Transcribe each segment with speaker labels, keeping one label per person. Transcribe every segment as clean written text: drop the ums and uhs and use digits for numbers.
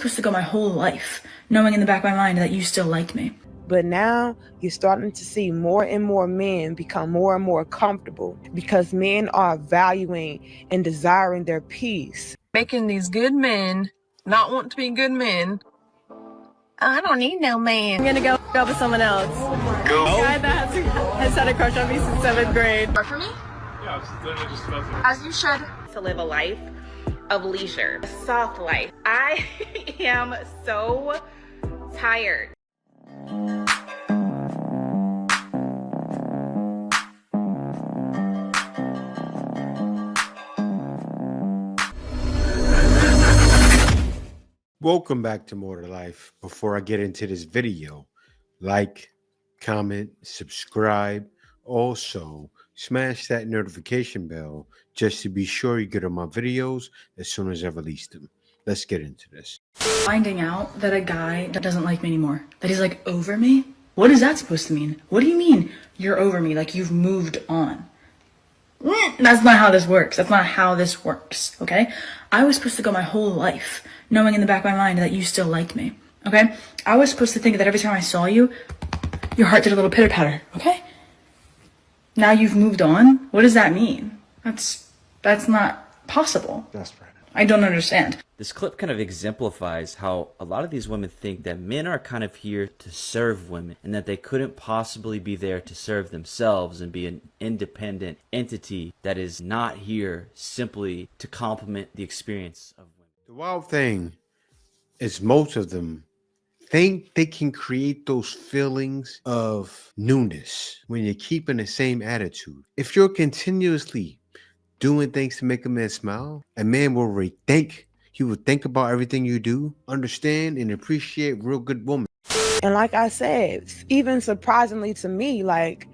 Speaker 1: supposed to go my whole life knowing in the back of my mind that you still like me.
Speaker 2: But now you're starting to see more and more men become more and more comfortable because men are valuing and desiring their peace.
Speaker 3: Making these good men not want to be good men. I don't need no man.
Speaker 4: I'm gonna go with someone else.
Speaker 5: Go.
Speaker 4: A guy that has had a crush on me since 7th grade.
Speaker 6: For me?
Speaker 5: Yeah, it's literally just about
Speaker 6: As you should.
Speaker 7: To live a life of leisure, a soft life. I am so tired.
Speaker 8: Welcome back to More to Life. Before I get into this video, like, comment, subscribe. Also, smash that notification bell just to be sure you get on my videos as soon as I release them. Let's get into this.
Speaker 1: Finding out that a guy doesn't like me anymore, that he's like over me. What is that supposed to mean? What do you mean you're over me? Like you've moved on? That's not how this works. That's not how this works, okay? I was supposed to go my whole life knowing in the back of my mind that you still like me, okay? I was supposed to think that every time I saw you, your heart did a little pitter-patter, okay? Now you've moved on? What does that mean? That's not possible.
Speaker 8: That's right.
Speaker 1: I don't understand.
Speaker 9: This clip kind of exemplifies how a lot of these women think that men are kind of here to serve women and that they couldn't possibly be there to serve themselves and be an independent entity that is not here simply to complement the experience of women.
Speaker 8: The wild thing is most of them think they can create those feelings of newness when you're keeping the same attitude. If you're continuously doing things to make a man smile, a man will rethink. He will think about everything you do, understand and appreciate real good woman.
Speaker 2: And like I said, even surprisingly to me, like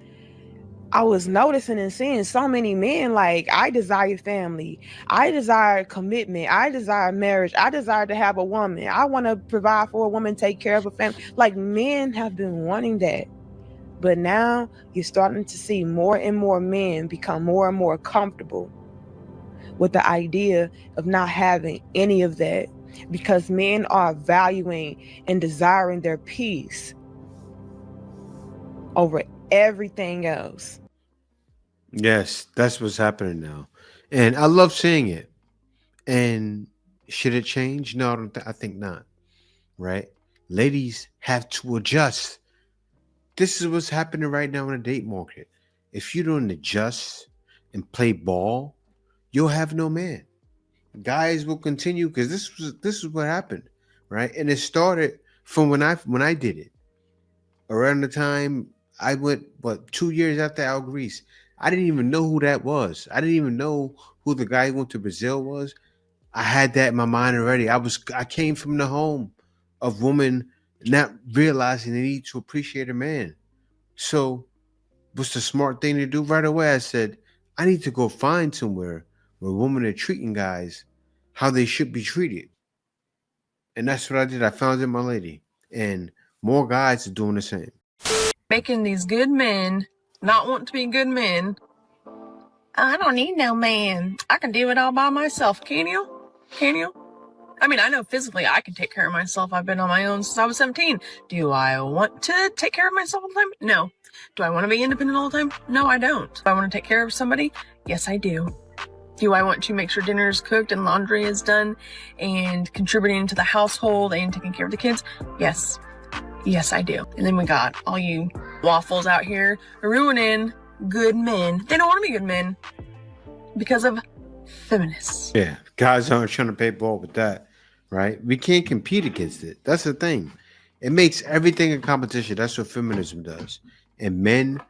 Speaker 2: I was noticing and seeing so many men, like I desire family, I desire commitment, I desire marriage, I desire to have a woman, I want to provide for a woman, take care of a family. Like men have been wanting that. But now you're starting to see more and more men become more and more comfortable with the idea of not having any of that because men are valuing and desiring their peace over everything else.
Speaker 8: Yes, that's what's happening now. And I love seeing it. And should it change? No, I think not. Right? Ladies have to adjust. This is what's happening right now in the date market. If you don't adjust and play ball, you'll have no man. Guys will continue because this is what happened, right? And it started from when I did it. Around the time I went, 2 years after Al Grease, I didn't even know who that was. I didn't even know who the guy who went to Brazil was. I had that in my mind already. I came from the home of women not realizing they need to appreciate a man. So what's the smart thing to do? Right away I said, I need to go find somewhere where women are treating guys how they should be treated. And that's what I did. I found it, my lady. And more guys are doing the same.
Speaker 3: Making these good men not want to be good men. I don't need no man. I can do it all by myself. Can you? Can you? I mean, I know physically I can take care of myself. I've been on my own since I was 17. Do I want to take care of myself all the time? No. Do I want to be independent all the time? No, I don't. Do I want to take care of somebody? Yes, I do. Do I want to make sure dinner is cooked and laundry is done and contributing to the household and taking care of the kids? Yes. Yes, I do. And then we got all you waffles out here ruining good men. They don't want to be good men because of feminists.
Speaker 8: Yeah, guys aren't trying to play ball with that, right? We can't compete against it. That's the thing. It makes everything a competition. That's what feminism does. And men,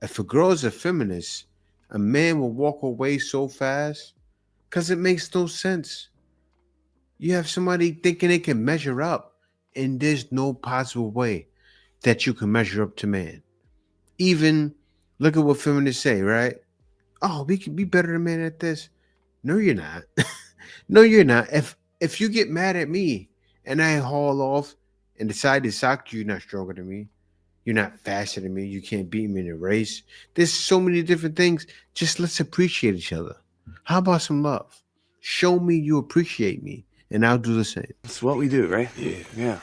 Speaker 8: if a girl is a feminist, a man will walk away so fast because it makes no sense. You have somebody thinking they can measure up, and there's no possible way that you can measure up to man. Even look at what feminists say, right? Oh, we can be better than men at this. No, you're not. No, you're not. If you get mad at me and I haul off and decide to sock you, you're not stronger than me. You're not faster than me. You can't beat me in a race. There's so many different things. Just let's appreciate each other. How about some love? Show me you appreciate me and I'll do the same.
Speaker 6: It's what we do, right? Yeah.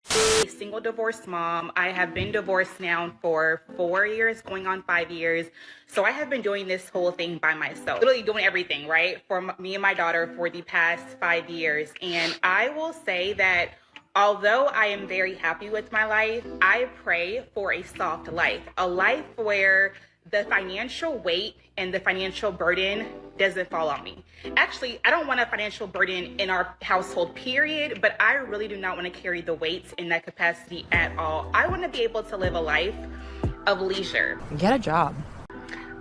Speaker 7: A single divorced mom. I have been divorced now for 4 years, going on 5 years. So I have been doing this whole thing by myself, literally doing everything, right? For me and my daughter for the past 5 years. And I will say that although I am very happy with my life, I pray for a soft life, a life where the financial weight and the financial burden doesn't fall on me. Actually, I don't want a financial burden in our household, period, but I really do not want to carry the weights in that capacity at all. I want to be able to live a life of leisure.
Speaker 10: Get a job.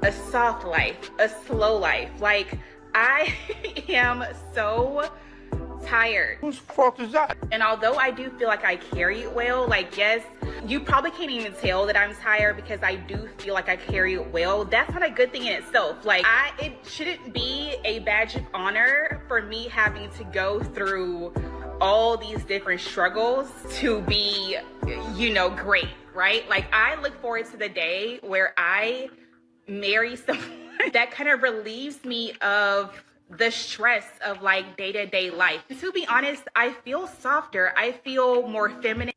Speaker 7: A soft life, a slow life. Like, I am so tired.
Speaker 6: Whose fault is that?
Speaker 7: And although I do feel like I carry it well, like, yes, you probably can't even tell that I'm tired because I do feel like I carry it well. That's not a good thing in itself. Like, it shouldn't be a badge of honor for me having to go through all these different struggles to be, great, right? Like, I look forward to the day where I marry someone that kind of relieves me of the stress of like day-to-day life. To be honest, I feel softer. I feel more feminine.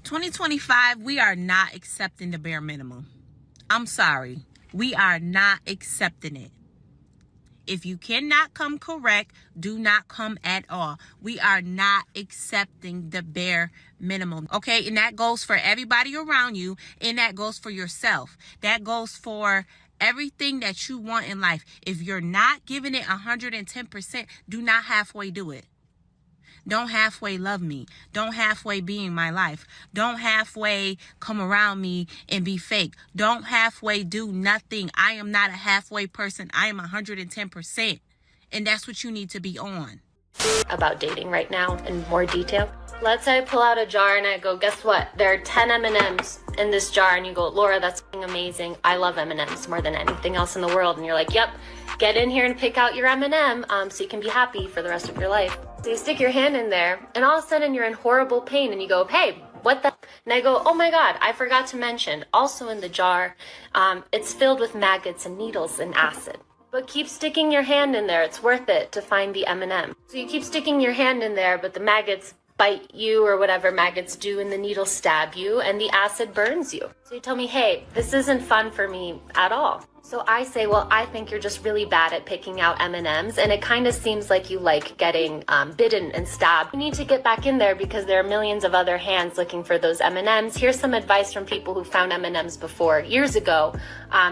Speaker 11: 2025, we are not accepting the bare minimum. I'm sorry. We are not accepting it. If you cannot come correct, do not come at all. We are not accepting the bare minimum. Okay, and that goes for everybody around you, and that goes for yourself. That goes for everything that you want in life. If you're not giving it 110%, do not halfway do it. Don't halfway love me. Don't halfway be in my life. Don't halfway come around me and be fake. Don't halfway do nothing. I am not a halfway person. I am 110%. And that's what you need to be on.
Speaker 12: About dating right now in more detail. Let's say I pull out a jar and I go, guess what? There are 10 M&Ms in this jar. And you go, Laura, that's amazing. I love M&Ms more than anything else in the world. And you're like, yep, get in here and pick out your M&M so you can be happy for the rest of your life. So you stick your hand in there and all of a sudden you're in horrible pain and you go, hey, what the? And I go, oh my God, I forgot to mention, also in the jar, it's filled with maggots and needles and acid. But keep sticking your hand in there. It's worth it to find the M&M. So you keep sticking your hand in there, but the maggots bite you or whatever maggots do and the needles stab you and the acid burns you. So you tell me, hey, this isn't fun for me at all. So I say, well, I think you're just really bad at picking out M&Ms and it kind of seems like you like getting bitten and stabbed. You need to get back in there because there are millions of other hands looking for those M&Ms. Here's some advice from people who found M&Ms before years ago,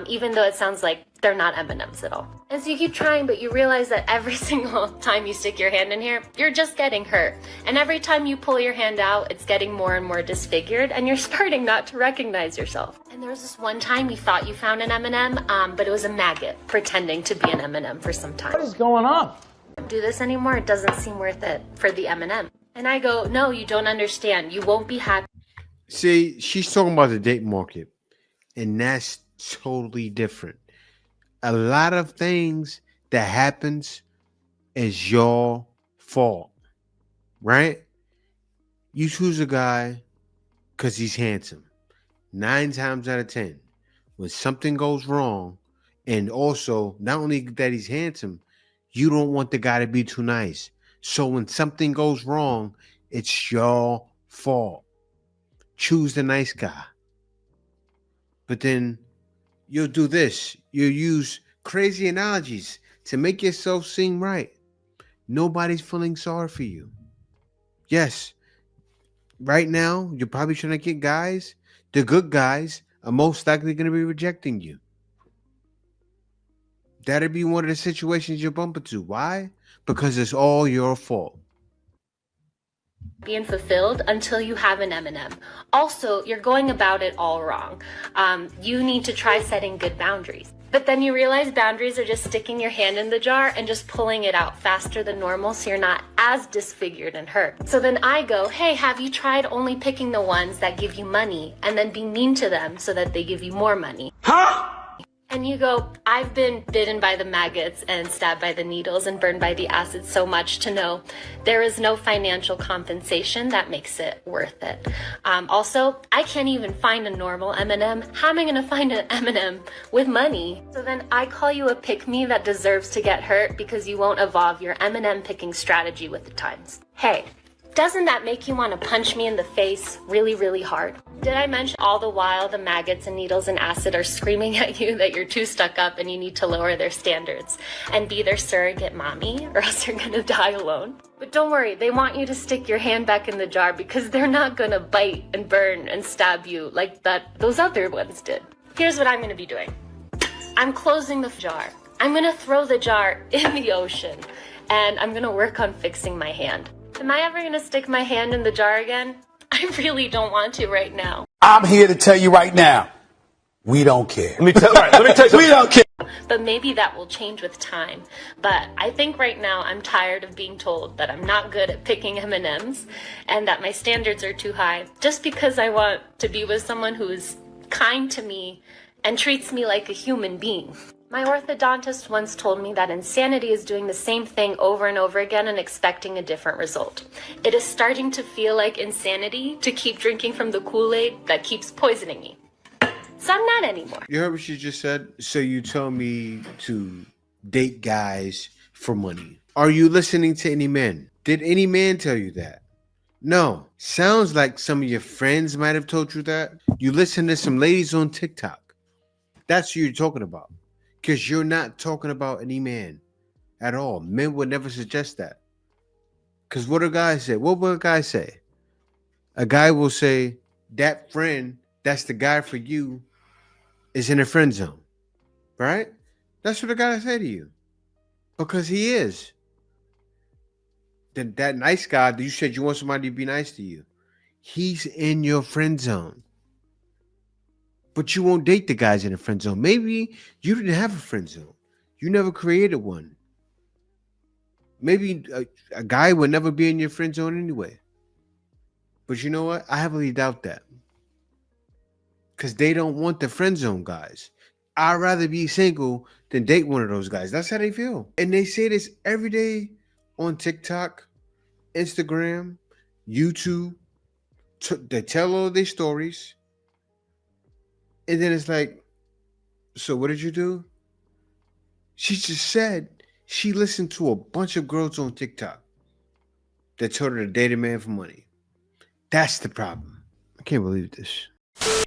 Speaker 12: even though it sounds like they're not M&Ms at all. And so you keep trying, but you realize that every single time you stick your hand in here, you're just getting hurt. And every time you pull your hand out, it's getting more and more disfigured and you're starting not to recognize yourself. And there was this one time you thought you found an M&M, but it was a maggot pretending to be an M&M for some time.
Speaker 6: What is going on?
Speaker 12: Don't do this anymore. It doesn't seem worth it for the M&M. And I go, no, you don't understand. You won't be happy.
Speaker 8: See, she's talking about the date market, and that's totally different. A lot of things that happens is your fault, right? You choose a guy because he's handsome. 9 times out of 10, when something goes wrong, and also not only that he's handsome, you don't want the guy to be too nice. So when something goes wrong, it's your fault. Choose the nice guy. But then you'll do this. You'll use crazy analogies to make yourself seem right. Nobody's feeling sorry for you. Yes, right now, you're probably trying to get guys. The good guys are most likely going to be rejecting you. That'll be one of the situations you bump into. Why? Because it's all your fault.
Speaker 12: Being fulfilled until you have an M&M. Also, you're going about it all wrong. You need to try setting good boundaries. But then you realize boundaries are just sticking your hand in the jar and just pulling it out faster than normal so you're not as disfigured and hurt. So then I go, hey, have you tried only picking the ones that give you money and then be mean to them so that they give you more money?
Speaker 6: Huh?
Speaker 12: And you go, I've been bitten by the maggots and stabbed by the needles and burned by the acid so much to know there is no financial compensation that makes it worth it. Also, I can't even find a normal M&M. How am I gonna find an M&M with money? So then I call you a pick-me that deserves to get hurt because you won't evolve your M&M picking strategy with the times. Hey, doesn't that make you want to punch me in the face really, really hard? Did I mention all the while the maggots and needles and acid are screaming at you that you're too stuck up and you need to lower their standards and be their surrogate mommy or else you're gonna die alone? But don't worry, they want you to stick your hand back in the jar because they're not gonna bite and burn and stab you like those other ones did. Here's what I'm gonna be doing. I'm closing the jar. I'm gonna throw the jar in the ocean and I'm gonna work on fixing my hand. Am I ever gonna stick my hand in the jar again? I really don't want to right now.
Speaker 10: I'm here to tell you right now, we don't care.
Speaker 6: Let me tell you.
Speaker 10: We don't care.
Speaker 12: But maybe that will change with time. But I think right now I'm tired of being told that I'm not good at picking M&Ms and that my standards are too high just because I want to be with someone who is kind to me and treats me like a human being. My orthodontist once told me that insanity is doing the same thing over and over again and expecting a different result. It is starting to feel like insanity to keep drinking from the Kool-Aid that keeps poisoning me. So I'm not anymore.
Speaker 8: You heard what she just said? So you tell me to date guys for money. Are you listening to any men? Did any man tell you that? No. Sounds like some of your friends might have told you that. You listen to some ladies on TikTok. That's who you're talking about. Because you're not talking about any man at all. Men would never suggest that. Because what do guys say? What will a guy say? A guy will say, that friend, that's the guy for you, is in a friend zone. Right? That's what a guy say to you. Because he is. Then that nice guy that you said you want somebody to be nice to you, he's in your friend zone. But you won't date the guys in the friend zone. Maybe you didn't have a friend zone. You never created one. Maybe a guy would never be in your friend zone anyway. But you know what? I heavily doubt that. Because they don't want the friend zone guys. I'd rather be single than date one of those guys. That's how they feel. And they say this every day on TikTok, Instagram, YouTube. They tell all their stories. And then it's like, so what did you do? She just said she listened to a bunch of girls on TikTok that told her to date a man for money. That's the problem. I can't believe this.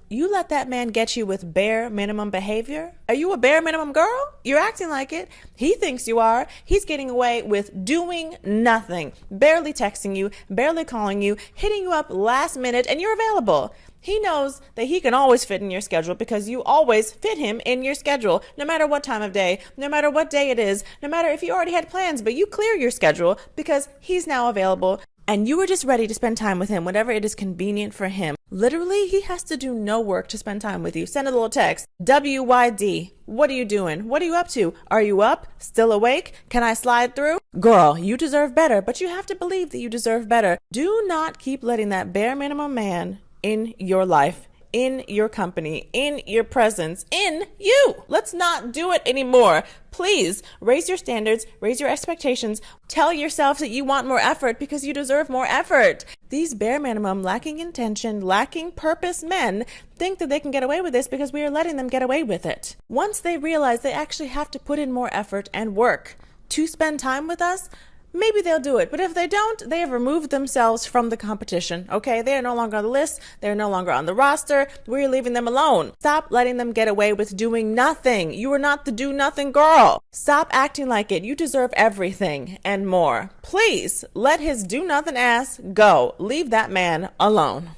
Speaker 13: You let that man get you with bare minimum behavior? Are you a bare minimum girl? You're acting like it. He thinks you are. He's getting away with doing nothing, barely texting you, barely calling you, hitting you up last minute, and you're available. He knows that he can always fit in your schedule because you always fit him in your schedule, no matter what time of day, no matter what day it is, no matter if you already had plans, but you clear your schedule because he's now available. And you were just ready to spend time with him whenever it is convenient for him. Literally, he has to do no work to spend time with you. Send a little text. WYD. What are you doing? What are you up to? Are you up? Still awake? Can I slide through? Girl, you deserve better, but you have to believe that you deserve better. Do not keep letting that bare minimum man in your life, in your company, in your presence, in you. Let's not do it anymore. Please raise your standards, raise your expectations. Tell yourself that you want more effort because you deserve more effort. These bare minimum, lacking intention, lacking purpose men think that they can get away with this because we are letting them get away with it. Once they realize they actually have to put in more effort and work to spend time with us, maybe they'll do it. But if they don't, they have removed themselves from the competition. Okay, they are no longer on the list. They're no longer on the roster. We're leaving them alone. Stop letting them get away with doing nothing. You are not the do nothing girl. Stop acting like it. You deserve everything and more. Please let his do nothing ass go. Leave that man alone.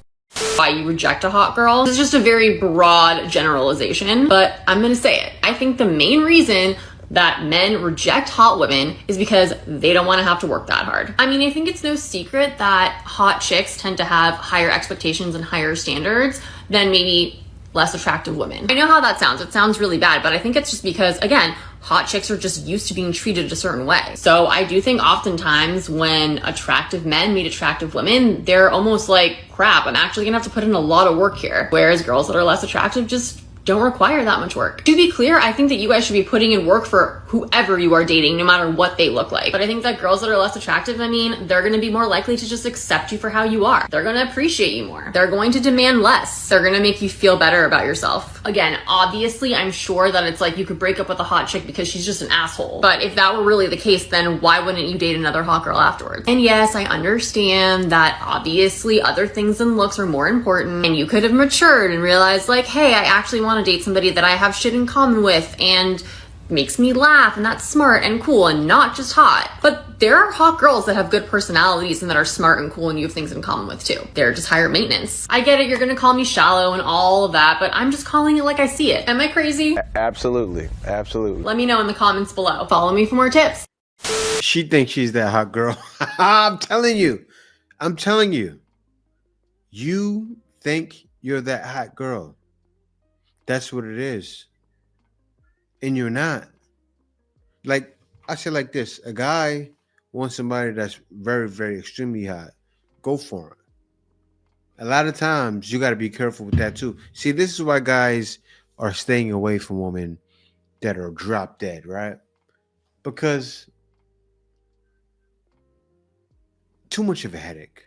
Speaker 14: Why you reject a hot girl is just a very broad generalization, but I'm gonna say it. I think the main reason that men reject hot women is because they don't want to have to work that hard. I mean, I think it's no secret that hot chicks tend to have higher expectations and higher standards than maybe less attractive women. I know how that sounds. It sounds really bad, but I think it's just because, again, hot chicks are just used to being treated a certain way. So I do think oftentimes when attractive men meet attractive women, they're almost like, crap, I'm actually gonna have to put in a lot of work here. Whereas girls that are less attractive just don't require that much work. To be clear, I think that you guys should be putting in work for whoever you are dating, no matter what they look like. But I think that girls that are less attractive, I mean, they're gonna be more likely to just accept you for how you are. They're gonna appreciate you more. They're going to demand less. They're gonna make you feel better about yourself. Again, obviously, I'm sure that it's like you could break up with a hot chick because she's just an asshole. But if that were really the case, then why wouldn't you date another hot girl afterwards? And yes, I understand that obviously other things than looks are more important, and you could have matured and realized like, hey, I actually want to date somebody that I have shit in common with and makes me laugh, and that's smart and cool and not just hot. But there are hot girls that have good personalities and that are smart and cool and you have things in common with too. They're just higher maintenance. I get it, you're gonna call me shallow and all of that, but I'm just calling it like I see it. Am I crazy?
Speaker 6: Absolutely. Absolutely.
Speaker 14: Let me know in the comments below. Follow me for more tips.
Speaker 8: She thinks she's that hot girl. I'm telling you. You think you're that hot girl. That's what it is. And you're not. Like, I say like this. A guy wants somebody that's very, very extremely hot. Go for it. A lot of times, you got to be careful with that too. See, this is why guys are staying away from women that are drop dead, right? Because too much of a headache.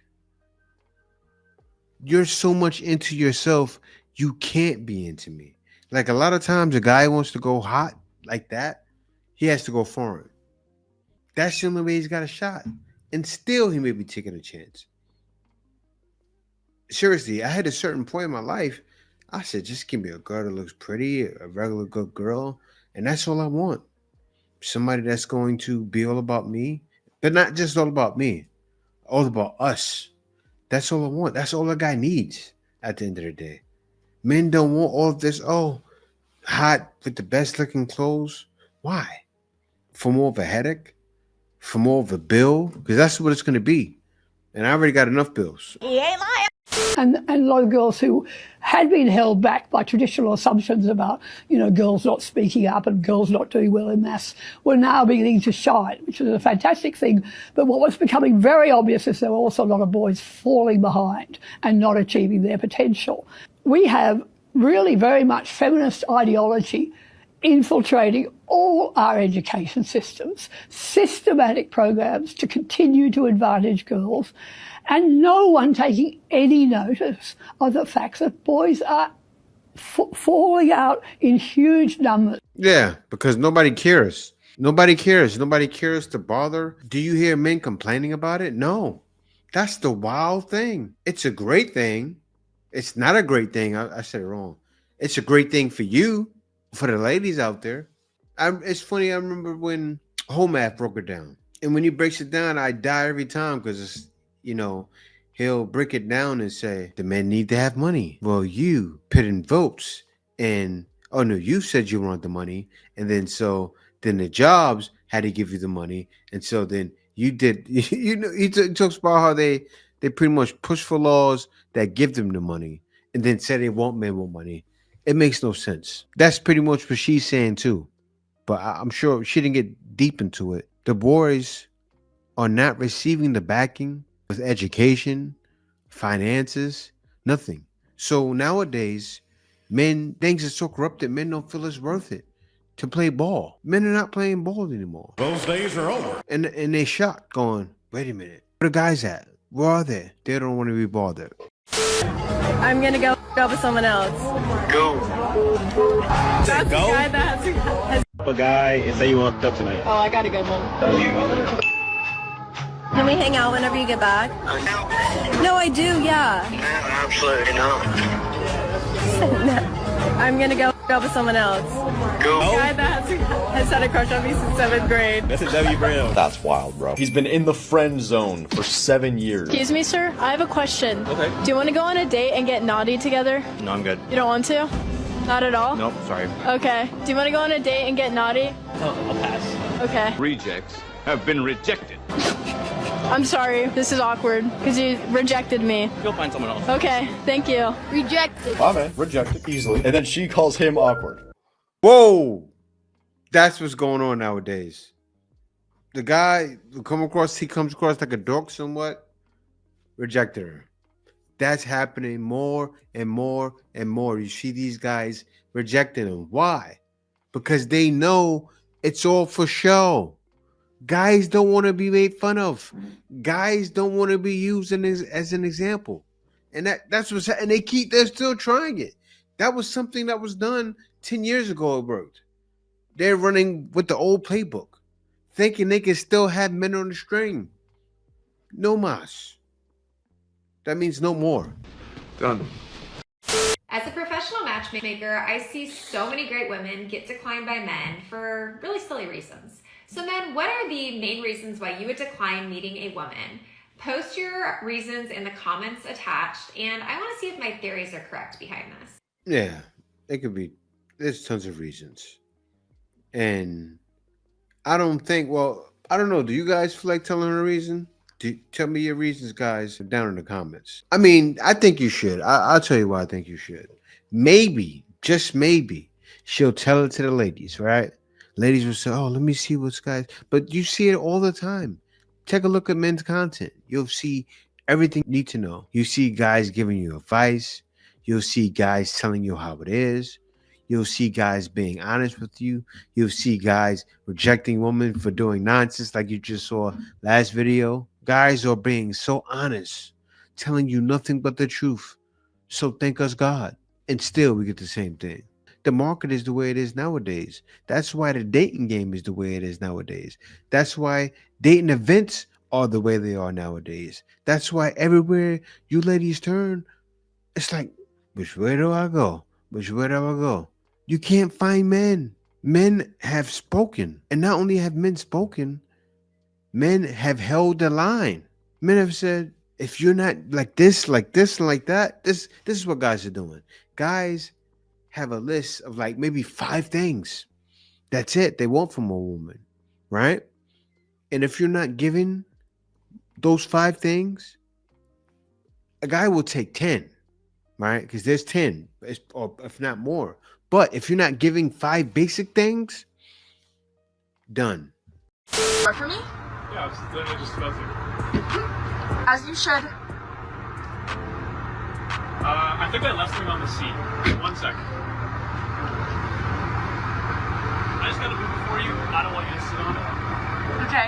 Speaker 8: You're so much into yourself, you can't be into me. Like a lot of times, a guy wants to go hot like that, he has to go foreign. That's the only way he's got a shot. And still, he may be taking a chance. Seriously, I had a certain point in my life, I said, just give me a girl that looks pretty, a regular good girl, and that's all I want. Somebody that's going to be all about me, but not just all about me, all about us. That's all I want. That's all a guy needs at the end of the day. Men don't want all of this, hot with the best looking clothes. Why? For more of a headache? For more of a bill? Because that's what it's going to be. And I already got enough bills.
Speaker 15: He ain't lying. And a lot of girls who had been held back by traditional assumptions about, girls not speaking up and girls not doing well in maths were now beginning to shine, which is a fantastic thing. But what was becoming very obvious is there were also a lot of boys falling behind and not achieving their potential. We have really very much feminist ideology infiltrating all our education systems, systematic programs to continue to advantage girls, and no one taking any notice of the fact that boys are falling out in huge numbers.
Speaker 8: Yeah, because nobody cares. Nobody cares. Nobody cares to bother. Do you hear men complaining about it? No. That's the wild thing. It's a great thing. It's not a great thing. I said it wrong. It's a great thing for you, for the ladies out there. It's funny. I remember when Home Math broke it down. And when he breaks it down, I die every time because it's, he'll break it down and say, the men need to have money. Well, you put in votes and, oh no, you said you want the money. And then then the jobs had to give you the money. And so then you did, he talks about how they pretty much push for laws that give them the money and then say they want men with money. It makes no sense. That's pretty much what she's saying too. But I'm sure she didn't get deep into it. The boys are not receiving the backing with education, finances, nothing. So nowadays, things are so corrupted, men don't feel it's worth it to play ball. Men are not playing ball anymore. Those days are over. And they shocked, going, wait a minute, where the guys at? Where are they? They don't want to be bothered.
Speaker 4: I'm gonna go with someone else.
Speaker 6: Go.
Speaker 4: That's
Speaker 6: Go?
Speaker 4: the guy that has
Speaker 6: A guy and say you want up tonight.
Speaker 4: Oh, I gotta go home. Can we hang out whenever you get back? No, I do, yeah.
Speaker 6: Absolutely not.
Speaker 4: I'm gonna go with someone else.
Speaker 6: Go.
Speaker 4: The guy that has had a crush on me since 7th grade.
Speaker 6: That's a W Brown. That's wild, bro. He's been in the friend zone for 7 years.
Speaker 16: Excuse me, sir. I have a question.
Speaker 6: Okay.
Speaker 16: Do you want to go on a date and get naughty together?
Speaker 6: No, I'm good.
Speaker 16: You don't want to? Not at all?
Speaker 6: Nope, sorry.
Speaker 16: Okay. Do you want to go on a date and get naughty?
Speaker 6: Oh, I'll pass.
Speaker 16: Okay.
Speaker 6: Rejects have been rejected.
Speaker 16: I'm sorry. This is awkward because you rejected me.
Speaker 6: You'll find someone else.
Speaker 16: Okay. Thank you. Rejected.
Speaker 6: My man, rejected easily. And then she calls him awkward.
Speaker 8: Whoa. That's what's going on nowadays. The guy he comes across like a dork somewhat, rejected her. That's happening more and more and more. You see these guys rejecting them. Why? Because they know it's all for show. Guys don't want to be made fun of. Guys don't want to be used as an example. And that's what's, and they're still trying it. That was something that was done 10 years ago. It worked. They're running with the old playbook, thinking they can still have men on the string. No mas. That means no more. Done.
Speaker 17: As a professional matchmaker, I see so many great women get declined by men for really silly reasons. So men, what are the main reasons why you would decline meeting a woman? Post your reasons in the comments attached, and I want to see if my theories are correct behind this.
Speaker 8: Yeah, it could be. There's tons of reasons. And I don't think, well, I don't know. Do you guys feel like telling her a reason? Tell me your reasons, guys, down in the comments. I mean, I think you should. I'll tell you why I think you should. Maybe, just maybe, she'll tell it to the ladies, right? Ladies will say, oh, let me see what's guys. But you see it all the time. Take a look at men's content. You'll see everything you need to know. You see guys giving you advice. You'll see guys telling you how it is. You'll see guys being honest with you. You'll see guys rejecting women for doing nonsense like you just saw last video. Guys are being so honest, telling you nothing but the truth. So thank us God. And still we get the same thing. The market is the way it is nowadays. That's why the dating game is the way it is nowadays. That's why dating events are the way they are nowadays. That's why everywhere you ladies turn, it's like, which way do I go? Which way do I go? You can't find men. Men have spoken. And not only have men spoken, men have held the line. Men have said, if you're not like this, like this, and like that, this is what guys are doing. Guys have a list of like maybe 5 things. That's it. They want from a woman, right? And if you're not giving those 5 things, a guy will take 10, right? Because there's 10, or if not more. But if you're not giving 5 basic things, done.
Speaker 3: Work for me?
Speaker 5: Yeah, I was literally just about to.
Speaker 3: As you should.
Speaker 5: I think I left something on the seat. 1 second. I just gotta move it for you. I don't want you to sit on it.
Speaker 3: Okay.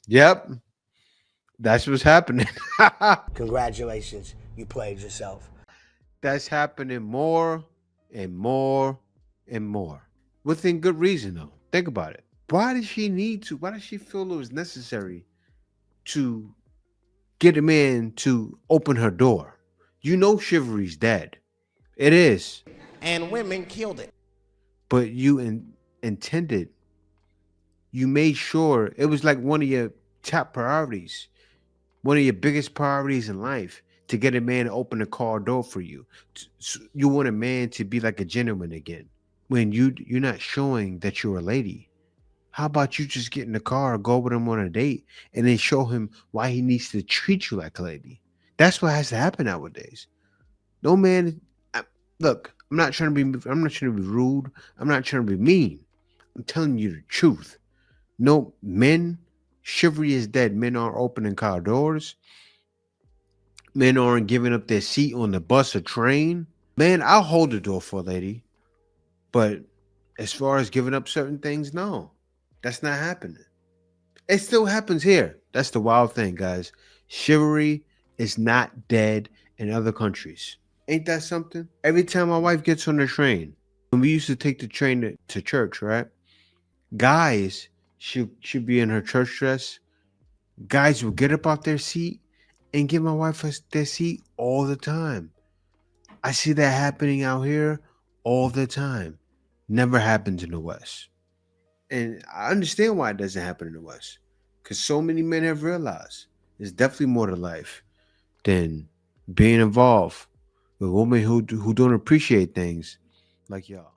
Speaker 8: Yep. That's what's happening.
Speaker 18: Congratulations. You played yourself.
Speaker 8: That's happening more and more and more. Within good reason, though. Think about it. Why does she need to? Why does she feel it was necessary to get a man to open her door? You know chivalry's dead. It is.
Speaker 18: And women killed it.
Speaker 8: But you intended. You made sure it was like one of your top priorities. One of your biggest priorities in life, to get a man to open the car door for you. You want a man to be like a gentleman again. When you're not showing that you're a lady. How about you just get in the car, go with him on a date, and then show him why he needs to treat you like a lady? That's what has to happen nowadays. No man. Look, I'm not trying to be rude. I'm not trying to be mean. I'm telling you the truth. No men. Chivalry is dead. Men aren't opening car doors. Men aren't giving up their seat on the bus or train. Man, I'll hold the door for a lady. But as far as giving up certain things, no. That's not happening. It still happens here. That's the wild thing, guys. Chivalry is not dead in other countries. Ain't that something? Every time my wife gets on the train, when we used to take the train to church, right? Guys should be in her church dress. Guys will get up off their seat and give my wife their seat all the time. I see that happening out here all the time. Never happens in the West. And I understand why it doesn't happen in the West. Because so many men have realized there's definitely more to life than being involved with women who don't appreciate things like y'all.